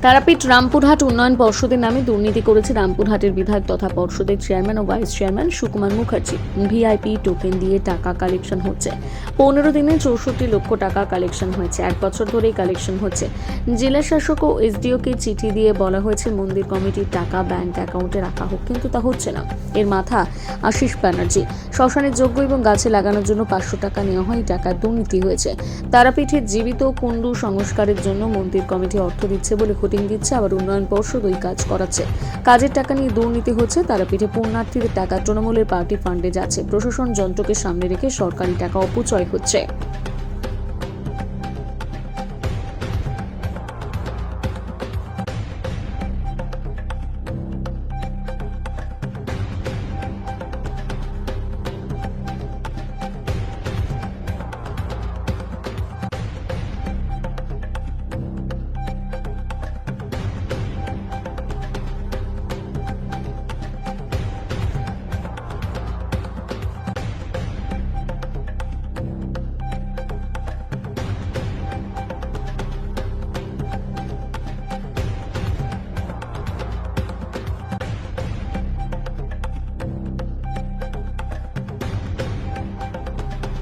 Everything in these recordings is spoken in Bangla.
তারাপীঠ রামপুরহাট উন্নয়ন পর্ষদের নামে দুর্নীতি করেছে রামপুরহাটের বিধায়ক তথা পর্ষদের চেয়ারম্যান ও vice chairman Sukumar Mukherjee. VIP token দিয়ে টাকা কালেকশন হচ্ছে। 15 দিনে 64 লক্ষ টাকা কালেকশন হয়েছে। 1 বছর ধরেই কালেকশন হচ্ছে। জেলা শাসক ও এসডিওকে চিঠি দিয়ে বলা হয়েছে মন্দির কমিটির টাকা ব্যাংক অ্যাকাউন্টে রাখা হোক, কিন্তু তা হচ্ছে না। এর মাথা আশিস ব্যানার্জি। শ্মশানের যজ্ঞ এবং গাছে লাগানোর জন্য 500 টাকা নেওয়া হয়, টাকার দুর্নীতি হয়েছে। তারাপীঠের জীবিত কুণ্ডু সংস্কারের জন্য মন্দির কমিটি অর্থ দিচ্ছে বলে দিচ্ছে, আবার উন্নয়ন পর্ষদ ওই কাজ করাচ্ছে। কাজের টাকা নিয়ে দুর্নীতি হচ্ছে। তারাপীঠে পুণ্যার্থীদের টাকা তৃণমূলের পার্টি ফান্ডে যাচ্ছে। প্রশাসন যন্ত্রকে সামনে রেখে সরকারি টাকা অপচয় হচ্ছে।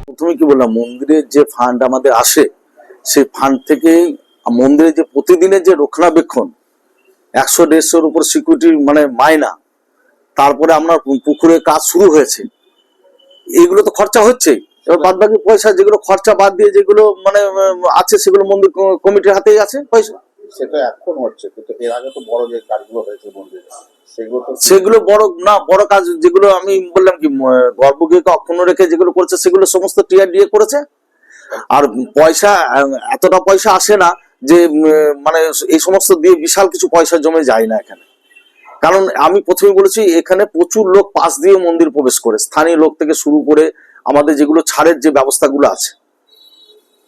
প্রথমে কি বললাম, মন্দিরের যে ফান্ড আমাদের আসে সেই ফান্ড থেকে মন্দিরের যে প্রতিদিনের যে রক্ষণাবেক্ষণ 100-150-র উপর সিকিউরিটি মানে মাইনা, তারপরে আপনার পুকুরের কাজ শুরু হয়েছে, এইগুলো তো খরচা হচ্ছে। এবার বাদ বাকি পয়সা যেগুলো খরচা বাদ দিয়ে যেগুলো মানে আছে সেগুলো মন্দির কমিটির হাতেই আছে পয়সা। সেটা এখন হচ্ছে, কিন্তু এর আগে তো বড় যে কাজগুলো হয়েছে মন্দিরে সেগুলো বড় না, বড় কাজ যেগুলো আমি বললাম কি গর্ভগৃহকে অক্ষুণ্ণ রেখে যেগুলো করেছে সেগুলো সমস্ত টিআরডিএ করেছে। আর পয়সা এতটা পয়সা আসে না যে মানে এই সমস্ত দিয়ে বিশাল কিছু পয়সা জমে যায় না এখানে। কারণ আমি প্রথমে বলেছি এখানে প্রচুর লোক পাশ দিয়ে মন্দির প্রবেশ করে, স্থানীয় লোক থেকে শুরু করে আমাদের যেগুলো ছাড়ের যে ব্যবস্থাগুলো আছে,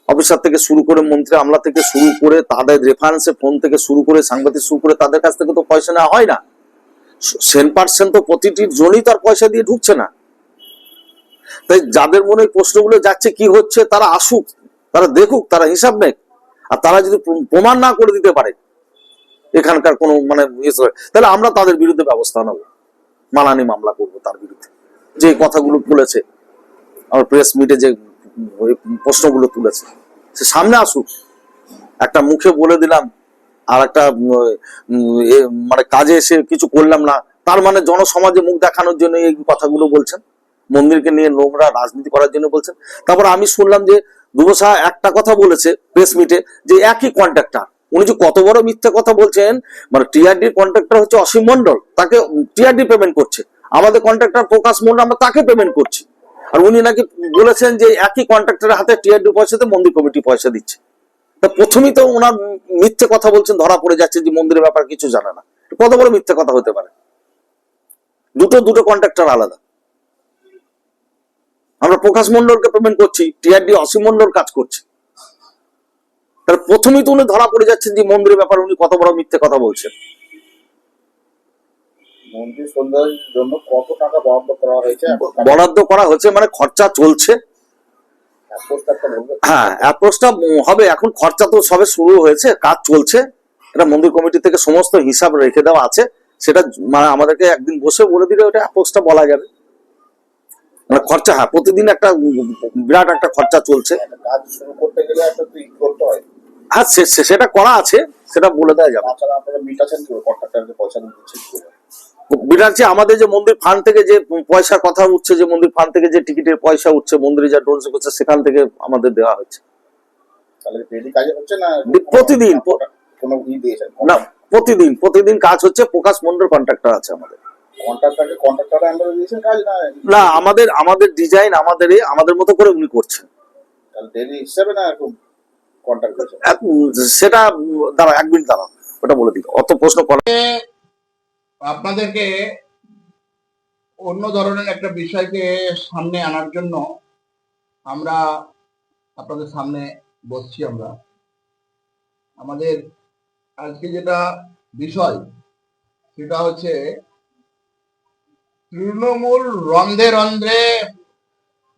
অফিসার থেকে শুরু করে মন্ত্রী আমলা থেকে শুরু করে তাদের রেফারেন্সে ফোন থেকে শুরু করে সাংবাদিক শুরু করে তাদের কাছ থেকে তো পয়সা নেওয়া হয় না। 10% তো প্রতিটি জনই তার পয়সা দিয়ে ঢুকছে না। তাই যাদের মনে এই প্রশ্নগুলো যাচ্ছে কি হচ্ছে, তারা আসুক, তারা দেখুক, তারা হিসাব নেক। আর তারা যদি প্রমাণ না করে দিতে পারে এখানকার কোনো মানে তাহলে আমরা তাদের বিরুদ্ধে ব্যবস্থা নেব, মানহানি মামলা করবো তার বিরুদ্ধে। যে কথাগুলো বলেছে আমার প্রেস মিটে, যে প্রশ্নগুলো তুলেছে, সে সামনে আসুক। একটা মুখে বলে দিলাম আর একটা মানে কাজে এসে কিছু করলাম না, তার মানে জনসমাজে মুখ দেখানোর জন্য এই কথাগুলো বলছেন, মন্দিরকে নিয়ে নোংরা রাজনীতি করার জন্য বলছেন। তারপর আমি শুনলাম যে দুবসা একটা কথা বলেছে প্রেস মিটে, যে একই কন্ট্রাক্টর। উনি যে কত বড় মিথ্যে কথা বলছেন, মানে টিআরডির কন্ট্রাক্টর হচ্ছে অসীম মন্ডল, তাকে টিআরডি পেমেন্ট করছে। আমাদের কন্ট্রাক্টর প্রকাশ মন্ডল, আমরা তাকে পেমেন্ট করছি। আর উনি নাকি বলেছেন যে একই কন্ট্রাক্টরের হাতে টিআরডি পয়সাতে মন্দির কমিটি পয়সা দিচ্ছে। তা প্রথমেই তো ওনার মিথ্যে কথা বলছেন, ধরা পড়ে যাচ্ছে যে মন্দিরের ব্যাপার কিছু জানে না। কত বড় মিথ্যে কথা হতে পারে? দুটো কন্ট্রাক্টর আলাদা। আমরা প্রকাশ মন্ডলকে পেমেন্ট করছি, টিআরডি অসীম মন্ডল কাজ করছে। তাহলে প্রথমেই তো উনি ধরা পড়ে যাচ্ছেন যে মন্দিরের ব্যাপারে উনি কত বড় মিথ্যে কথা বলছেন। মন্দির সৌন্দর্যের জন্য কত টাকা বরাদ্দ করা হয়েছে? বরাদ্দ করা হয়েছে মানে খরচা চলছে। হ্যাঁ, অ্যাপ্রোচটা হবে, এখন খরচা তো সবে শুরু হয়েছে, কাজ চলছে। এটা মন্দির কমিটি থেকে সমস্ত হিসাব রেখে দেওয়া আছে, সেটা মানে আমাদেরকে একদিন বসে বলে দিলে ওটা অ্যাপ্রোচটা বলা যাবে। মানে খরচা, হ্যাঁ, প্রতিদিন একটা বিরাট একটা খরচা চলছে। কাজ শুরু করতে গেলে একটা তো করতে হয়। হ্যাঁ, সেটা করা আছে, সেটা বলে দেওয়া যাবে। তাছাড়া আপনারা মিটাছেন কি কন্ট্রাক্টরকে পয়সা দিচ্ছেন? বিরাট যে আমাদের যে মন্দির ফান্ড থেকে যে পয়সা কথা উঠছে, যে মন্দির ফান্ড থেকে যে টিকিটের পয়সা উঠছে, মন্দিরে যা ডোনেশন করছে সেখান থেকে আমাদের দেওয়া হচ্ছে। তাহলে ডেইলি কাজ হচ্ছে না? প্রতিদিন কোনো ই দিয়েছেন না, প্রতিদিন কাজ হচ্ছে। প্রকাশ মন্ডল কন্ট্রাক্টর আছে আমাদের। কন্ট্রাক্টরের আন্ডারে দিয়েছেন কাজ না, আমাদের ডিজাইন আমাদের মতো করে উনি করছেন। তাহলে ডেইলি হিসাবে না এরকম কন্ট্রাক্ট দিয়েছেন? সেটা দাঁড়া, 1 মিনিট দাঁড়াও, ওটা বলে দিই। অত প্রশ্ন করা আপনাদেরকে অন্য ধরনের একটা বিষয়কে সামনে আনার জন্য আমরা আপনাদের সামনে বসছি। আমাদের আজকে যেটা বিষয় সেটা হচ্ছে তৃণমূল রন্ধ্রে রন্ধ্রে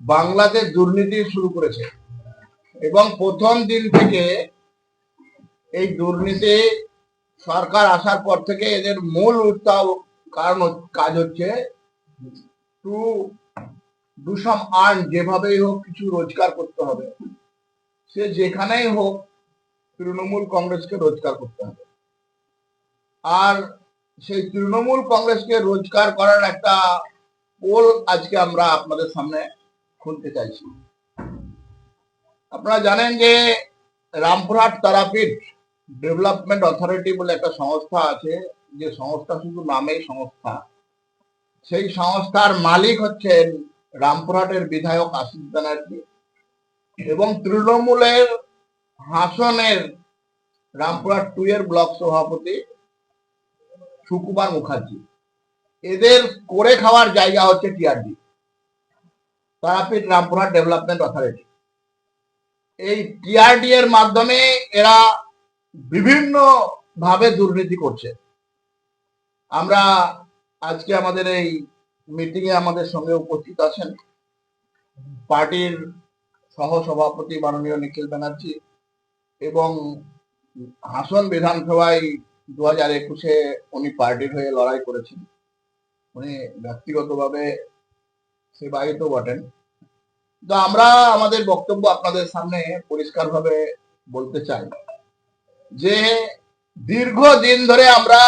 বাংলাতে দুর্নীতি শুরু করেছে এবং প্রথম দিন থেকে এই দুর্নীতি সরকার আসার পর থেকে এদের মূল কাজ হচ্ছে টু ডু সাম আর্ন, যেভাবেই হোক কিছু রোজগার করতে হবে, সে যেখানেই হোক তৃণমূল কংগ্রেসকে রোজগার করতে হবে। আর সেই তৃণমূল কংগ্রেসকে রোজগার করার একটা পোল আজকে আমরা আপনাদের সামনে খুলতে চাইছি। আপনারা জানেন যে রামপুরহাট তারাপীঠ ডেভেলপমেন্ট অথরিটি বলে একটা সংস্থা আছে, যে সংস্থা শুধু নামেই সংস্থা। সেই সংস্থার মালিক হচ্ছেন রামপুরহাটের বিধায়ক আশিস ব্যানার্জি এবং তৃণমূলের হাসনের রামপুরহাট 2 এর ব্লক সভাপতি সুকুমার মুখার্জি। এদের করে খাওয়ার জায়গা হচ্ছে TRD, Tarapith Rampurhat development authority. এই টিআরডি এর মাধ্যমে এরা বিভিন্ন ভাবে দুর্নীতি করছে। আমরা আজকে আমাদের এই মিটিং এ আমাদের সঙ্গে উপস্থিত আছেন পার্টির সহ সভাপতি মাননীয় নিখিল ব্যানার্জি এবং হাসন বিধানসভায় 2021-এ উনি পার্টির হয়ে লড়াই করেছেন। উনি ব্যক্তিগতভাবে সেবায়িত বটেন। তো আমরা আমাদের বক্তব্য আপনাদের সামনে পরিষ্কারভাবে বলতে চাই যে দীর্ঘদিন ধরে আমরা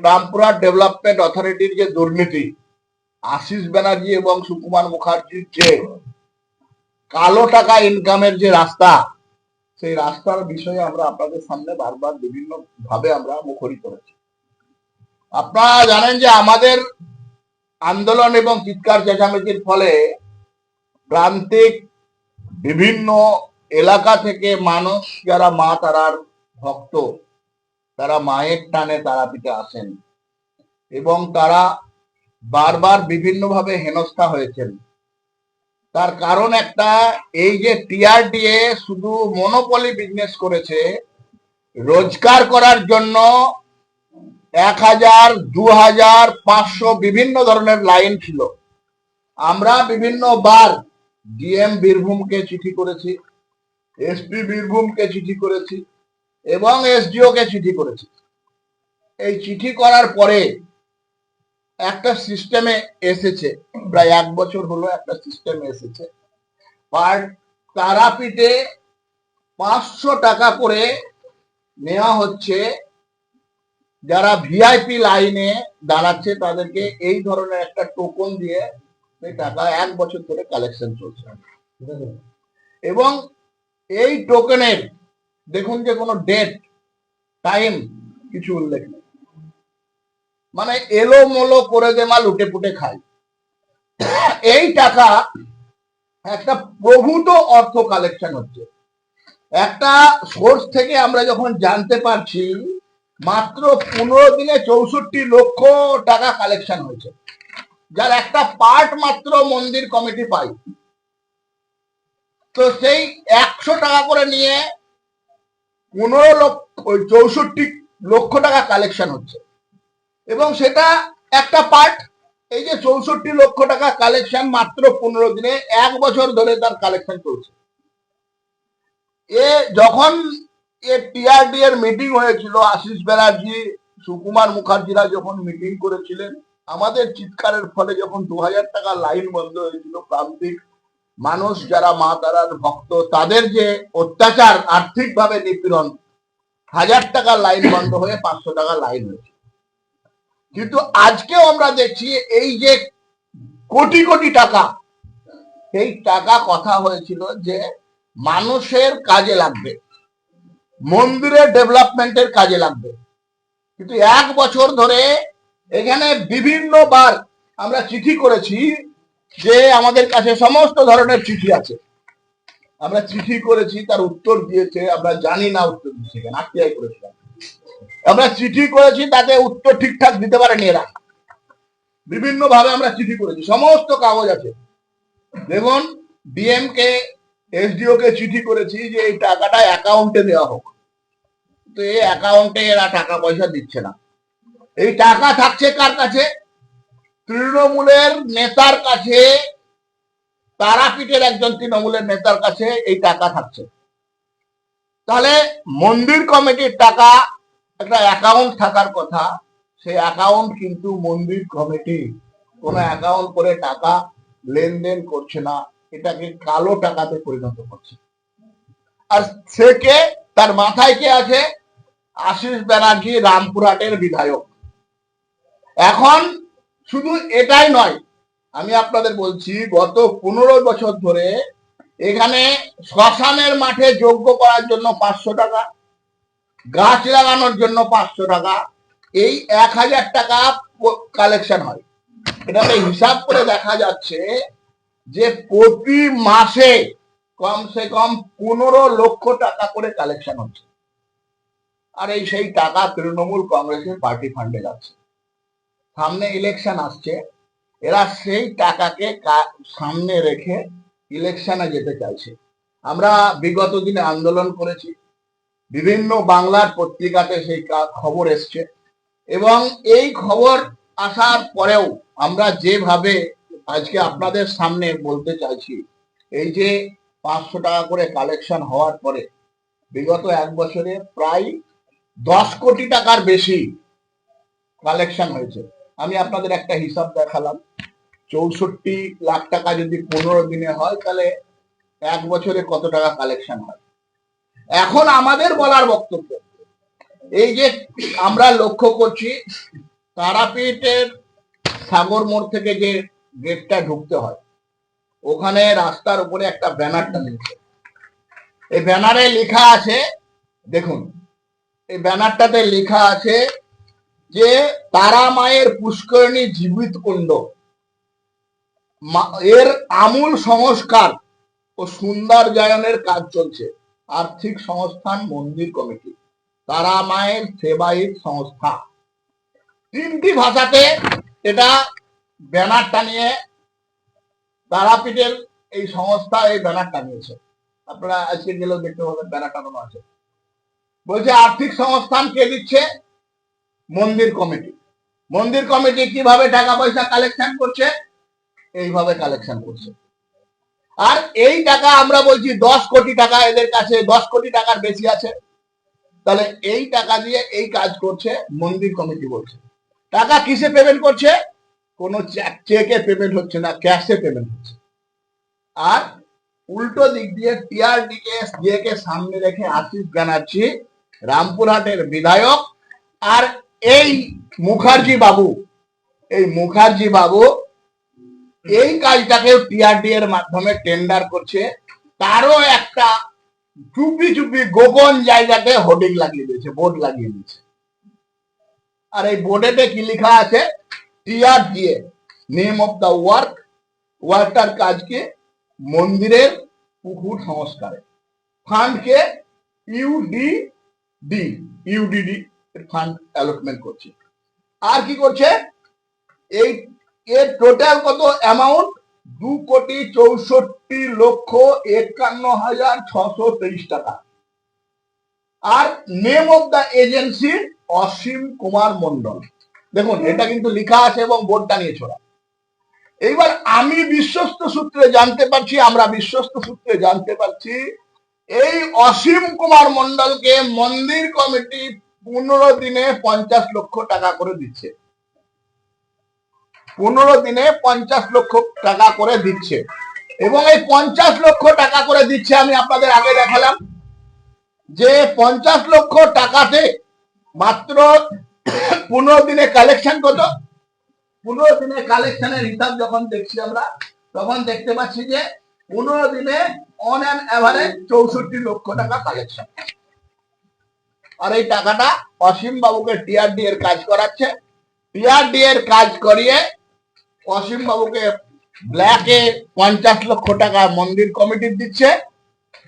রামপুরহাট ডেভেলপমেন্ট অথরিটির যে দুর্নীতি, আশিস ব্যানার্জি এবং সুকুমার মুখার্জির যে কালো টাকা ইনকামের যে রাস্তা, সেই রাস্তার বিষয়ে আমরা আপনাদের সামনে বারবার বিভিন্ন ভাবে আমরা মুখরিত হয়েছি। আপনারা জানেন যে আমাদের আন্দোলন এবং চিৎকার চেঁচামেচির ফলে প্রান্তিক বিভিন্ন এলাকা থেকে মানুষ যারা মা তারার ভক্ত, তারা মায়ের টানে তারাপীঠে আসেন এবং তারা বারবার বিভিন্নভাবে হেনস্থা হয়েছেন। তার কারণ একটা, এই যে টিআরডিএ শুধু মনোপলি বিজনেস করেছে, রোজগার করার জন্য 1000, 2000, 500 বিভিন্ন ধরনের লাইন ছিল। আমরা বিভিন্ন বার ডিএম বীরভূমকে চিঠি করেছি, এসপি বীরভূমকে চিঠি করেছি এবং এসডিও কে চিঠি করেছি। এই চিঠি করার পরে একটা সিস্টেমে এসেছে, প্রায় 1 বছর হলো একটা সিস্টেমে এসেছে। তারাপীঠে 500 টাকা করে নেওয়া হচ্ছে, যারা ভিআইপি লাইনে দাঁড়াচ্ছে তাদেরকে এই ধরনের একটা টোকন দিয়ে সেই টাকা 1 বছর ধরে কালেকশন চলছে। এবং এই টোকেনের দেখুন যে কোনো ডেট টাইম কিছু উল্লেখ নেই, মানে এলোমেলো করে যে মাল লুটে পুটে খায়। এই টাকা একটা প্রভূত অর্থ কালেকশন হচ্ছে। একটা সোর্স থেকে আমরা যখন জানতে পারছি মাত্র 15 দিনে 64 লক্ষ টাকা কালেকশন হয়েছে, যার একটা পার্ট মাত্র মন্দির কমিটি পায়। তো সেই 100 টাকা করে নিয়ে 64 লক্ষ টাকা কালেকশন হচ্ছে এবং সেটা একটা পার্ট। এই যে 64 লক্ষ টাকা কালেকশন মাত্র 15 দিনে, 1 বছর ধরে তার কালেকশন চলছে। যখন টিআরডি এর মিটিং হয়েছিল, আশিস ব্যানার্জি সুকুমার মুখার্জিরা যখন মিটিং করেছিলেন, আমাদের চিৎকারের ফলে যখন 2000 টাকা লাইন বন্ধ হয়েছিল, প্রান্তিক মানুষ যারা মা তারার ভক্ত তাদের যে অত্যাচার, আর্থিকভাবে নিপীড়ন, 1000 টাকা লাইন বন্ধ হয়ে 500 টাকা লাইন হয়েছে। কিন্তু আজকেও আমরা দেখছি এই যে কোটি কোটি টাকা, সেই টাকা কথা হয়েছিল যে মানুষের কাজে লাগবে, মন্দিরের ডেভেলপমেন্টের কাজে লাগবে। কিন্তু 1 বছর ধরে এখানে বিভিন্নবার আমরা চিঠি করেছি, যে আমাদের কাছে সমস্ত ধরনের চিঠি আছে, আমরা চিঠি করেছি, তার উত্তর দিয়েছে, আমরা জানি না উত্তর দিচ্ছে কেন, আরটিআই করেছিলাম, আমরা চিঠি করেছি, তাতে উত্তর ঠিকঠাক দিতে পারেনি এরা। বিভিন্ন ভাবে আমরা চিঠি করেছি, সমস্ত কাগজ আছে। দেখুন, ডিএম কে, এসডিও কে চিঠি করেছি যে এই টাকাটা অ্যাকাউন্টে দেওয়া হোক, তো এই অ্যাকাউন্টে এরা টাকা পয়সা দিচ্ছে না। এই টাকা থাকছে কার কাছে? তৃণমূলের নেতার কাছে, তারাপীঠের একজন তৃণমূলের নেতার কাছে এই টাকা থাকছে। তাহলে মন্দির কমিটির টাকা একটা অ্যাকাউন্ট থাকার কথা, সেই অ্যাকাউন্ট কিন্তু মন্দির কমিটি কোনো অ্যাকাউন্ট করে টাকা লেনদেন করছে না, এটাকে কালো টাকাতে পরিণত করছে। আর সে কে? তার মাথায় কে আছে? আশিস ব্যানার্জি, রামপুরহাটের বিধায়ক। এখন শুধু এটাই নয়, আমি আপনাদের বলছি গত 15 বছর ধরে এখানে শ্মশানের মাঠে যজ্ঞ করার জন্য 500 টাকা, গাছ লাগানোর জন্য 500 টাকা, এই 1000 টাকা কালেকশন হয়। এটাকে হিসাব করে দেখা যাচ্ছে যে প্রতি মাসে কমসে কম 15 লক্ষ টাকা করে কালেকশন হচ্ছে। আর এই সেই টাকা তৃণমূল কংগ্রেসের পার্টি ফান্ডে যাচ্ছে। সামনে ইলেকশন আসছে, এরা সেই টাকাকে সামনে রেখে ইলেকশনে যেতে চাইছে। আমরা বিগত দিনে আন্দোলন করেছি, বিভিন্ন বাংলার পত্রিকাতে সেই খবর এসছে, এবং এই খবর আসার পরেও আমরা যেভাবে আজকে আপনাদের সামনে বলতে চাইছি, এই যে 500 টাকা করে কালেকশন হওয়ার পরে বিগত 1 বছরে প্রায় 10 কোটি টাকার বেশি কালেকশন হয়েছে। আমি আপনাদের একটা হিসাব দেখালাম, 64 লাখ টাকা যদি 15 দিনে হয়, তাহলে 1 বছরে কত টাকা কালেকশন হয়। এখন আমাদের বলার বক্তব্য, এই যে আমরা লক্ষ্য করছি তারাপীঠের সাগর মোড় থেকে যে গেটটা ঢুকতে হয়, ওখানে রাস্তার উপরে একটা ব্যানার টাঙিয়েছে। এই ব্যানারে লেখা আছে, দেখুন এই ব্যানারটাতে লেখা আছে যে তারা মায়ের পুষ্করিণী জীবিত কুণ্ড এর আমূল সংস্কার ও সৌন্দর্যায়নের কাজ চলছে। আর্থিক সংস্থান মন্দির কমিটি, তারা মায়ের সেবায়িত সংস্থা। 3টি ভাষাতে এটা ব্যানার টানিয়ে তারাপীঠের এই সংস্থা এই ব্যানার টানিয়েছে। আপনারা আজকে গেলেও দেখতে পাবেন ব্যানার টানানো আছে। বলছে আর্থিক সংস্থান কে দিচ্ছে? মন্দির কমিটি। মন্দির কমিটি কিভাবে টাকা পয়সা কালেকশন করছে? এইভাবে কালেকশন করছে। আর এই টাকা আমরা বলছি 10 কোটি টাকা এদের কাছে, 10 কোটি টাকার বেশি আছে। তাহলে এই টাকা দিয়ে এই কাজ করছে মন্দির কমিটি বলছে। টাকা কিসে পেমেন্ট করছে? কোনো চেকে পেমেন্ট হচ্ছে না, ক্যাশে পেমেন্ট হচ্ছে। আর উল্টো দিক দিয়ে টিআরডিএ কে সামনে রেখে আশিস ব্যানার্জি, রামপুরহাটের বিধায়ক, আর এই মুখার্জি বাবু, এই কাজটাকে টিআরডি এর মাধ্যমে টেন্ডার করছে। তারও একটা চুপি চুপি গোপন জায়গাতে হোর্ডিং লাগিয়ে দিয়েছে, বোর্ড লাগিয়ে দিয়েছে। আর এই বোর্ডেতে কি লেখা আছে? টিআরডিএ, নেম অফ দা ওয়ার্কটার কাজ কি? মন্দিরের পুকুর সংস্কারে। ফান্ডকে ইউডিডি ফান্ড অ্যালটমেন্ট করছে। আর কি করছে? এই এর টোটাল কত অ্যামাউন্ট? 2,64,51,623 টাকা। আর name of the agency Asim Kumar Mondal. দেখুন এটা কিন্তু লেখা আছে এবং বোর্ডটা নিয়ে ছোড়া। এইবার আমরা বিশ্বস্ত সূত্রে জানতে পারছি এই অসীম কুমার মন্ডলকে মন্দির কমিটি 15 দিনে 50 লক্ষ টাকা করে দিচ্ছে। 15 দিনে 50 লক্ষ টাকা করে দিচ্ছে। এবং এই 50 লক্ষ টাকা করে দিচ্ছে, আমি আপনাদের আগে দেখালাম যে 50 লক্ষ টাকাতে মাত্র 15 দিনে কালেকশন কত? 15 দিনে কালেকশনের হিসাব যখন দেখছি আমরা, তখন দেখতে পাচ্ছি যে 15 দিনে অন অ্যান এভারেজ 64 লক্ষ টাকা কালেকশন। আর এই টাকাটা অসীম বাবুকে টিআরডি এর কাজ করাচ্ছে। টিআরডি এর কাজ করিয়ে অসীম বাবুকে ব্ল্যাকে 50 লক্ষ টাকা মন্দির কমিটি দিচ্ছে।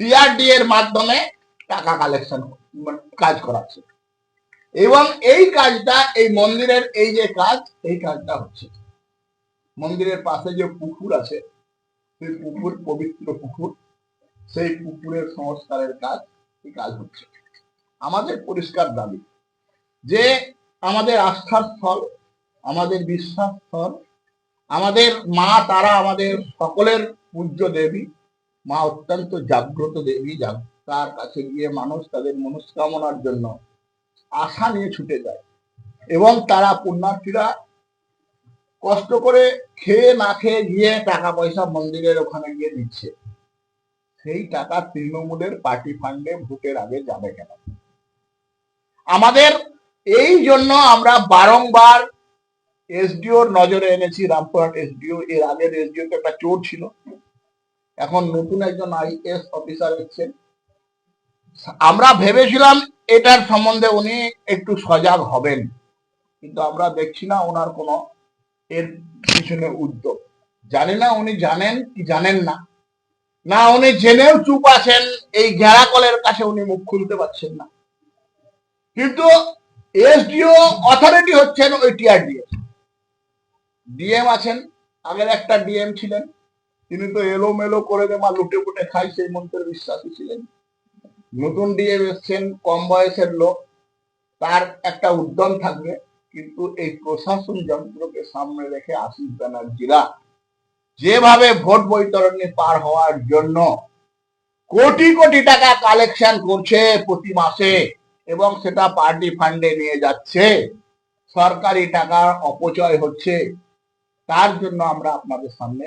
টিআরডি এর মাধ্যমে টাকা কালেকশন কাজ করাচ্ছে। এবং এই কাজটা, এই মন্দিরের এই যে কাজ, এই কাজটা হচ্ছে মন্দিরের পাশে যে পুকুর আছে, সেই পুকুর, পবিত্র পুকুর, সেই পুকুরের সংস্কারের কাজ, এই কাজ হচ্ছে। আমাদের পরিষ্কার দাবি যে আমাদের আস্থার স্থল, আমাদের বিশ্বাস স্থল, আমাদের মা তারা আমাদের সকলের পূজ্য দেবী, মা অত্যন্ত জাগ্রত দেবী, তার কাছে গিয়ে মানুষ তাদের মনস্কামনার জন্য আশা নিয়ে ছুটে যায় এবং তারা পুণ্যার্থীরা কষ্ট করে খেয়ে না খেয়ে গিয়ে টাকা পয়সা মন্দিরের ওখানে গিয়ে দিচ্ছে। সেই টাকা তৃণমূলের পার্টি ফান্ডে ভোটের আগে যাবে কেন? আমাদের এই জন্য আমরা বারংবার এসডিওর নজরে এনেছি। রামপুরহাট এসডিও, এর আগের এসডিও তো একটা চোর ছিল, এখন নতুন একজন আইএস অফিসার এসেছেন। আমরা ভেবেছিলাম এটার সম্বন্ধে উনি একটু সজাগ হবেন, কিন্তু আমরা দেখছি না ওনার কোনো এর পিছনে উদ্যোগ। জানি না উনি জানেন কি জানেন না, না উনি জেনেও চুপ আছেন, এই ঘেরা কলের কাছে উনি মুখ খুলতে পারছেন না। কিন্তু এসডিও অথরিটি হচ্ছেন ওই টিআরডিএ। ডিএম আছেন, আগের একটা ডিএম ছিলেন, তিনি তো এলোমেলো করে দেওয়া লুটে পুটে খাই সেই মন্ত্রের বিশ্বাসী ছিলেন। নতুন ডিএম এসছেন, কম বয়সের লোক, তার একটা উদ্যম থাকবে, কিন্তু এই প্রশাসন যন্ত্রকে সামনে রেখে আশিস ব্যানার্জিরা যেভাবে ভোট বৈতরণী পার হওয়ার জন্য কোটি কোটি টাকা কালেকশন করছে প্রতি মাসে এবং সেটা পার্টি ফান্ডে নিয়ে যাচ্ছে, সরকারি টাকার অপচয় হচ্ছে, তার জন্য আমরা আপনাদের সামনে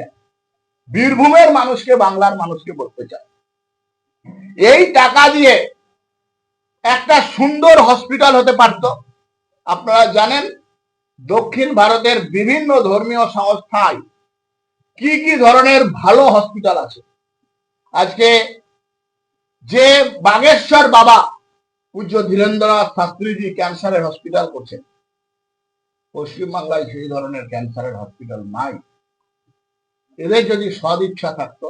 বীরভূমের মানুষকে, বাংলার মানুষকে বলতে চাই, এই টাকা দিয়ে একটা সুন্দর হসপিটাল হতে পারত। আপনারা জানেন দক্ষিণ ভারতের বিভিন্ন ধর্মীয় সংস্থায় কি কি ধরনের ভালো হসপিটাল আছে। আজকে যে বাগেশ্বর বাবা পূজ্য ধীরেন্দ্রনাথ শাস্ত্রীজি ক্যান্সারের হসপিটাল করছেন, পশ্চিমবাংলায় সেই ধরনের ক্যান্সারের হসপিটাল নাই। এদের যদি সদিচ্ছা থাকতো,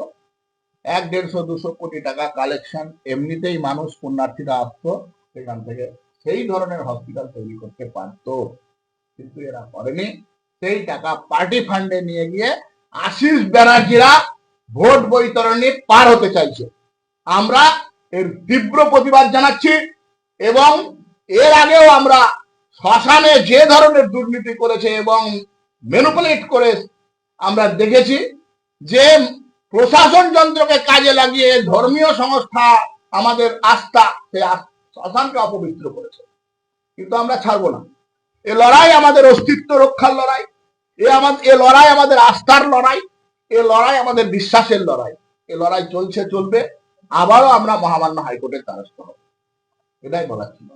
100-150-200 কোটি টাকা কালেকশন এমনিতেই মানুষ পুণ্যার্থীরা আসতো সেখান থেকে, সেই ধরনের হসপিটাল তৈরি করতে পারতো, কিন্তু এরা করেনি। সেই টাকা পার্টি ফান্ডে নিয়ে গিয়ে আশিস ব্যানার্জিরা ভোট বৈতরণী পার হতে চাইছে। আমরা এর তীব্র প্রতিবাদ জানাচ্ছি এবং এর আগেও আমরা শ্মশানে যে ধরনের দুর্নীতি করেছে এবং ম্যানিপুলেট করে আমরা দেখেছি যে প্রশাসন যন্ত্রকে কাজে লাগিয়ে ধর্মীয় সংস্থা আমাদের আস্থা, সেই শ্মশানকে অপবিত্র করেছে। কিন্তু আমরা ছাড়বো না। এ লড়াই আমাদের অস্তিত্ব রক্ষার লড়াই, এ লড়াই আমাদের আস্থার লড়াই, এ লড়াই আমাদের বিশ্বাসের লড়াই। এ লড়াই চলছে, চলবে, আবারও আমরা মহামান্য হাইকোর্টের দ্বারস্থ হব, এটাই বলার ছিল।